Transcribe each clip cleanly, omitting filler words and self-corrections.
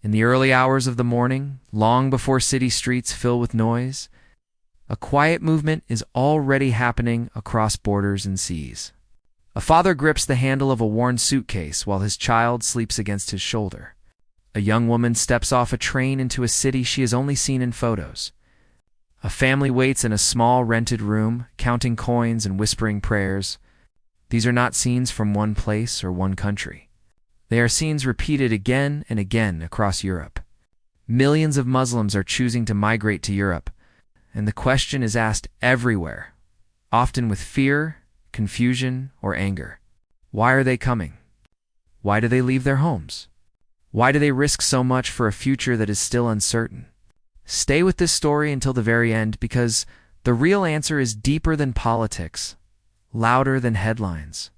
In the early hours of the morning, long before city streets fill with noise, a quiet movement is already happening across borders and seas. A father grips the handle of a worn suitcase while his child sleeps against his shoulder. A young woman steps off a train into a city she has only seen in photos. A family waits in a small rented room, counting coins and whispering prayers. These are not scenes from one place or one country. They are scenes repeated again and again across Europe. Millions of Muslims are choosing to migrate to Europe, and the question is asked everywhere, often with fear, confusion, or anger. Why are they coming? Why do they leave their homes? Why do they risk so much for a future that is still uncertain? Stay with this story until the very end, because the real answer is deeper than politics, louder than headlines,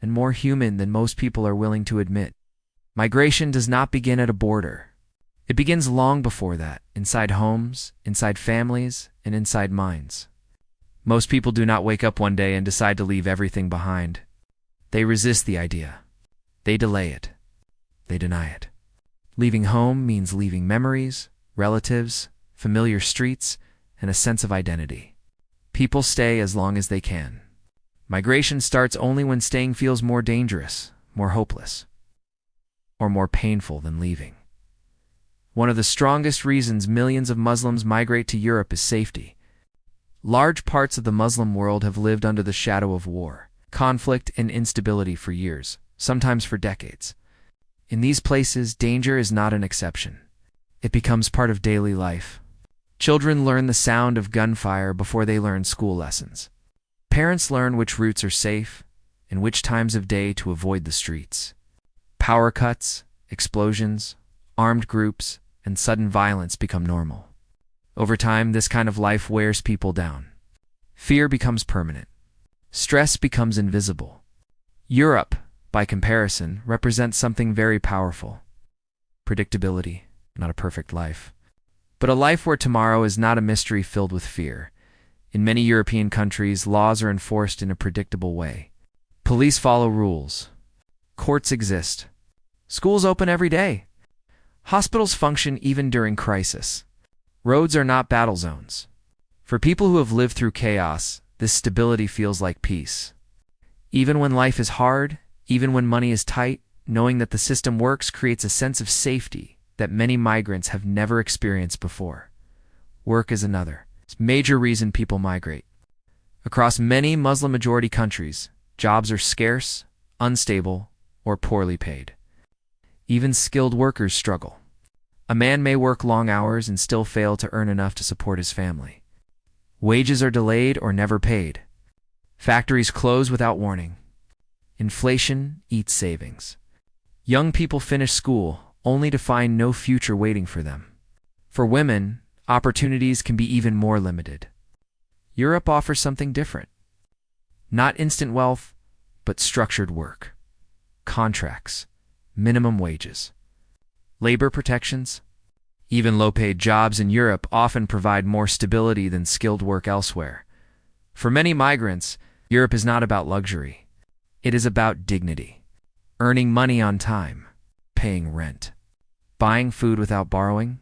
and more human than most people are willing to admit. Migration does not begin at a border. It begins long before that, inside homes, inside families, and inside minds. Most people do not wake up one day and decide to leave everything behind. They resist the idea. They delay it. They deny it. Leaving home means leaving memories, relatives, familiar streets, and a sense of identity. People stay as long as they can. Migration starts only when staying feels more dangerous, more hopeless, or more painful than leaving. One of the strongest reasons millions of Muslims migrate to Europe is safety. Large parts of the Muslim world have lived under the shadow of war, conflict, and instability for years, sometimes for decades. In these places, danger is not an exception. It becomes part of daily life. Children learn the sound of gunfire before they learn school lessons. Parents learn which routes are safe and which times of day to avoid the streets. Power cuts, explosions, armed groups, and sudden violence become normal. Over time, this kind of life wears people down. Fear becomes permanent. Stress becomes invisible. Europe, by comparison, represents something very powerful. Predictability, not a perfect life, but a life where tomorrow is not a mystery filled with fear. In many European countries, laws are enforced in a predictable way. Police follow rules. Courts exist. Schools open every day. Hospitals function even during crisis. Roads are not battle zones. For people who have lived through chaos, this stability feels like peace. Even when life is hard, even when money is tight, knowing that the system works creates a sense of safety that many migrants have never experienced before. Work is another major reason people migrate. Across many Muslim-majority countries, jobs are scarce, unstable, or poorly paid. Even skilled workers struggle. A man may work long hours and still fail to earn enough to support his family. Wages are delayed or never paid. Factories close without warning. Inflation eats savings. Young people finish school only to find no future waiting for them. For women, opportunities can be even more limited. Europe offers something different. Not instant wealth, but structured work. Contracts, minimum wages, labor protections. Even low-paid jobs in Europe often provide more stability than skilled work elsewhere. For many migrants, Europe is not about luxury. It is about dignity. Earning money on time, paying rent, buying food without borrowing,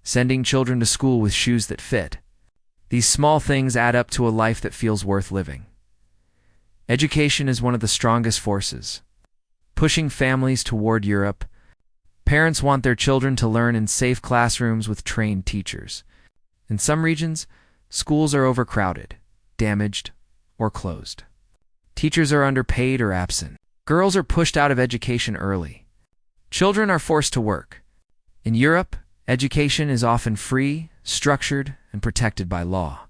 sending children to school with shoes that fit. These small things add up to a life that feels worth living. Education is one of the strongest forces, pushing families toward Europe. Parents want their children to learn in safe classrooms with trained teachers. In some regions, schools are overcrowded, damaged, or closed. Teachers are underpaid or absent. Girls are pushed out of education early. Children are forced to work. In Europe, education is often free, structured, and protected by law.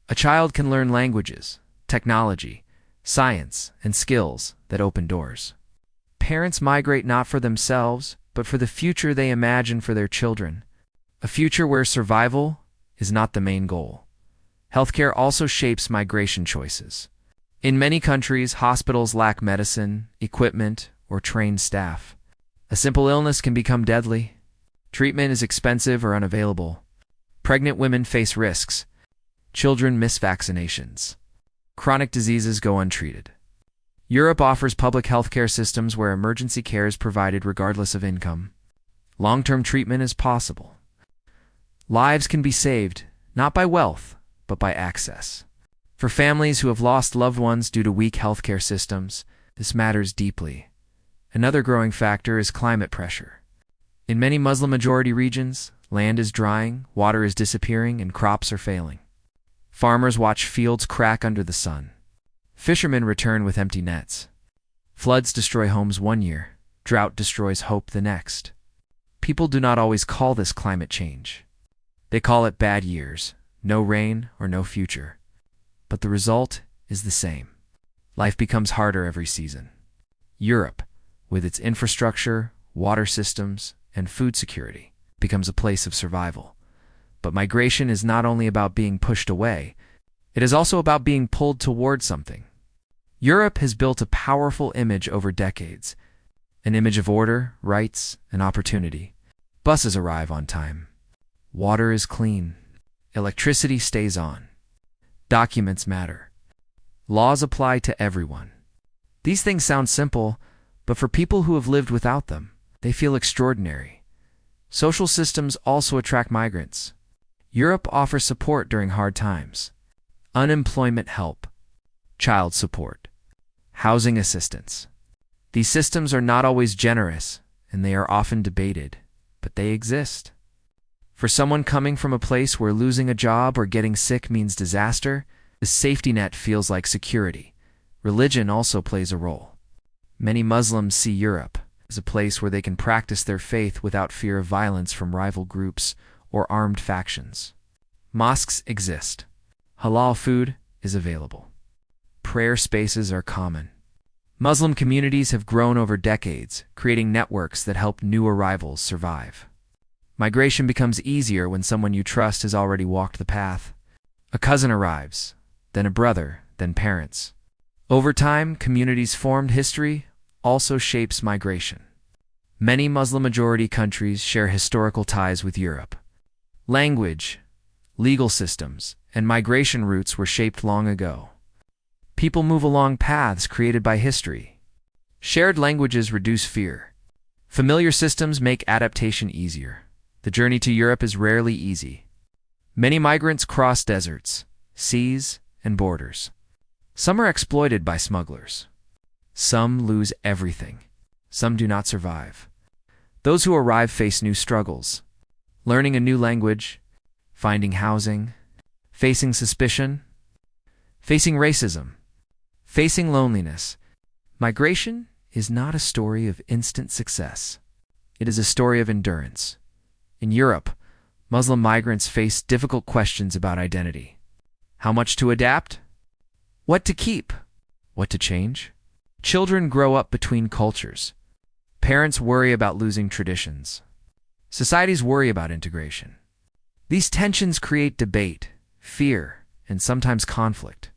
A child can learn languages, technology, science, and skills that open doors. Parents migrate not for themselves, but for the future they imagine for their children. A future where survival is not the main goal. Healthcare also shapes migration choices. In many countries, hospitals lack medicine, equipment, or trained staff. A simple illness can become deadly. Treatment is expensive or unavailable. Pregnant women face risks. Children miss vaccinations. Chronic diseases go untreated. Europe offers public healthcare systems where emergency care is provided regardless of income. Long-term treatment is possible. Lives can be saved, not by wealth, but by access. For families who have lost loved ones due to weak healthcare systems, this matters deeply. Another growing factor is climate pressure. In many Muslim-majority regions, land is drying, water is disappearing, and crops are failing. Farmers watch fields crack under the sun. Fishermen return with empty nets. Floods destroy homes one year, drought destroys hope the next. People do not always call this climate change. They call it bad years, no rain or no future. But the result is the same. Life becomes harder every season. Europe, with its infrastructure, water systems, and food security, becomes a place of survival. But migration is not only about being pushed away, it is also about being pulled toward something. Europe has built a powerful image over decades, an image of order, rights, and opportunity. Buses arrive on time. Water is clean. Electricity stays on. Documents matter. Laws apply to everyone. These things sound simple, but for people who have lived without them, they feel extraordinary. Social systems also attract migrants. Europe offers support during hard times. Unemployment help, child support, housing assistance. These systems are not always generous, and they are often debated, but they exist. For someone coming from a place where losing a job or getting sick means disaster, the safety net feels like security. Religion also plays a role. Many Muslims see Europe as a place where they can practice their faith without fear of violence from rival groups or armed factions. Mosques exist. Halal food is available. Prayer spaces are common. Muslim communities have grown over decades, creating networks that help new arrivals survive. Migration becomes easier when someone you trust has already walked the path. A cousin arrives, then a brother, then parents. Over time, communities' formed history also shapes migration. Many Muslim-majority countries share historical ties with Europe. Language, legal systems, and migration routes were shaped long ago. People move along paths created by history. Shared languages reduce fear. Familiar systems make adaptation easier. The journey to Europe is rarely easy. Many migrants cross deserts, seas, and borders. Some are exploited by smugglers. Some lose everything. Some do not survive. Those who arrive face new struggles. Learning a new language, finding housing, facing suspicion, facing racism, facing loneliness. Migration is not a story of instant success. It is a story of endurance. In Europe, Muslim migrants face difficult questions about identity. How much to adapt? What to keep? What to change? Children grow up between cultures. Parents worry about losing traditions. Societies worry about integration. These tensions create debate, fear, and sometimes conflict.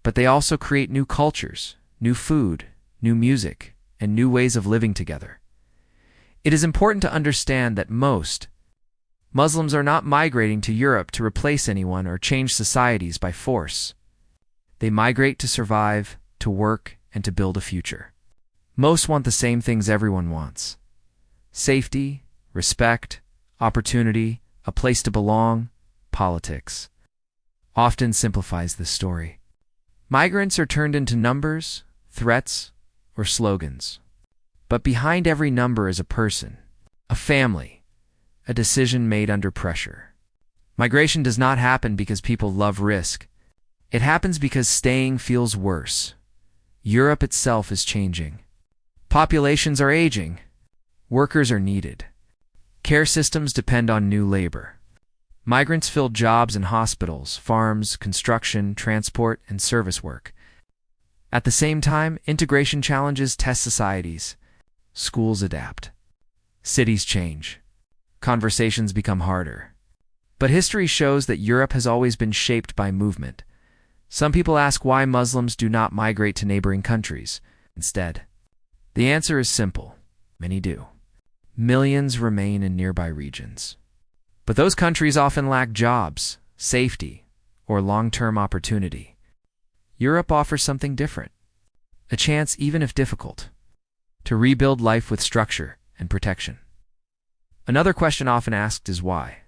But they also create new cultures, new food, new music, and new ways of living together. It is important to understand that most Muslims are not migrating to Europe to replace anyone or change societies by force. They migrate to survive, to work, and to build a future. Most want the same things everyone wants: safety, respect, opportunity, a place to belong. Politics often simplifies this story. Migrants are turned into numbers, threats, or slogans. But behind every number is a person, a family, a decision made under pressure. Migration does not happen because people love risk. It happens because staying feels worse. Europe itself is changing. Populations are aging. Workers are needed. Care systems depend on new labor. Migrants fill jobs in hospitals, farms, construction, transport, and service work. At the same time, integration challenges test societies. Schools adapt. Cities change. Conversations become harder. But history shows that Europe has always been shaped by movement. Some people ask why Muslims do not migrate to neighboring countries instead. The answer is simple: many do. Millions remain in nearby regions. But those countries often lack jobs, safety, or long-term opportunity. Europe offers something different: a chance, even if difficult, to rebuild life with structure and protection. Another question often asked is why.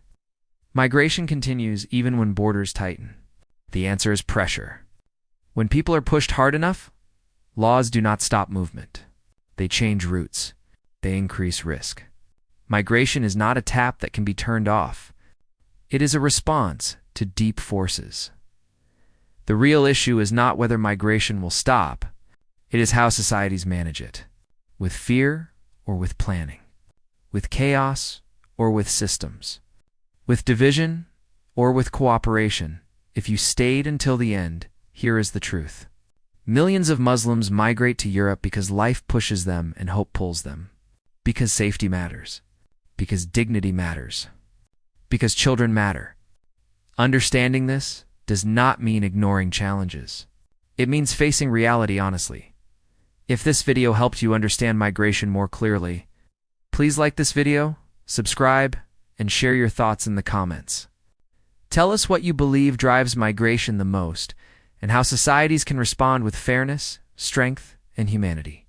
Migration continues even when borders tighten. The answer is pressure. When people are pushed hard enough, laws do not stop movement. They change routes. They increase risk. Migration is not a tap that can be turned off. It is a response to deep forces. The real issue is not whether migration will stop. It is how societies manage it. With fear or with planning. With chaos or with systems. With division or with cooperation. If you stayed until the end, here is the truth. Millions of Muslims migrate to Europe because life pushes them and hope pulls them. Because safety matters. Because dignity matters. Because children matter. Understanding this does not mean ignoring challenges. It means facing reality honestly. If this video helped you understand migration more clearly, please like this video, subscribe, and share your thoughts in the comments. Tell us what you believe drives migration the most and how societies can respond with fairness, strength, and humanity.